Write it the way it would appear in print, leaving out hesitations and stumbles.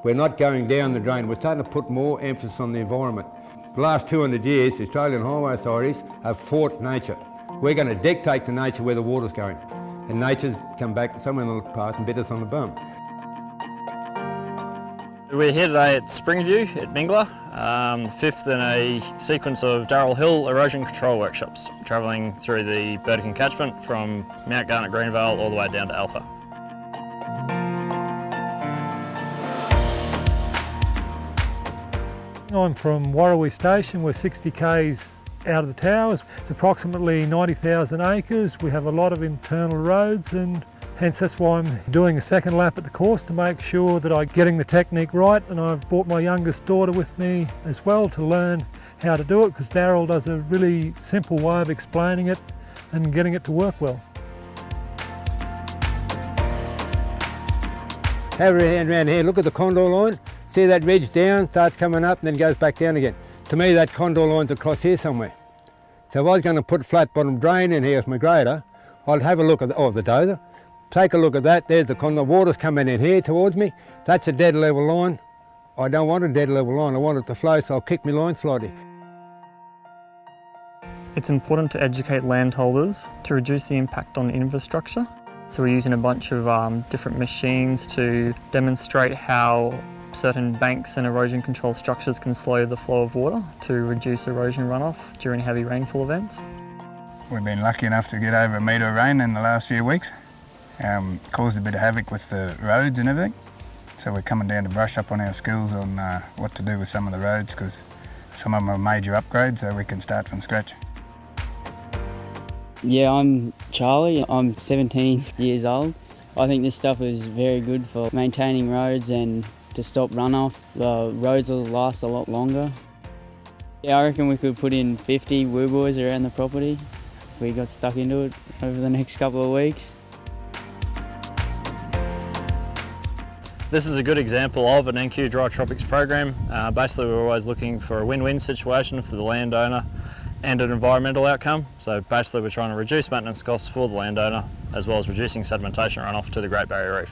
We're not going down the drain. We're starting to put more emphasis on the environment. The last 200 years, the Australian highway authorities have fought nature. We're going to dictate to nature where the water's going. And nature's come back somewhere in the past and bit us on the bum. We're here today at Springview at Mingler, fifth in a sequence of Darrell Hill Erosion Control Workshops, travelling through the Beroun catchment from Mount Garnet Greenvale all the way down to Alpha. I'm from Warrawee Station. We're 60 k's out of the towers. It's approximately 90,000 acres. We have a lot of internal roads, and hence that's why I'm doing a second lap at the course to make sure that I'm getting the technique right. And I've brought my youngest daughter with me as well to learn how to do it, because Darrell does a really simple way of explaining it and getting it to work well. Have your hand around here, look at the condor line. See that ridge down, starts coming up and then goes back down again. To me, that condor line's across here somewhere. So if I was going to put flat bottom drain in here with my grader, I'd have a look at the dozer. Take a look at that, there's the condor, water's coming in here towards me. That's a dead level line. I don't want a dead level line, I want it to flow, so I'll kick my line slightly. It's important to educate landholders to reduce the impact on infrastructure. So we're using a bunch of different machines to demonstrate how certain banks and erosion control structures can slow the flow of water to reduce erosion runoff during heavy rainfall events. We've been lucky enough to get over a metre of rain in the last few weeks. Caused a bit of havoc with the roads and everything. So we're coming down to brush up on our skills on what to do with some of the roads, because some of them are major upgrades, so we can start from scratch. Yeah, I'm Charlie. I'm 17 years old. I think this stuff is very good for maintaining roads and to stop runoff. The roads will last a lot longer. Yeah, I reckon we could put in 50 woo boys around the property if we got stuck into it over the next couple of weeks. This is a good example of an NQ Dry Tropics program. Basically, we're always looking for a win-win situation for the landowner and an environmental outcome. So basically, we're trying to reduce maintenance costs for the landowner, as well as reducing sedimentation runoff to the Great Barrier Reef.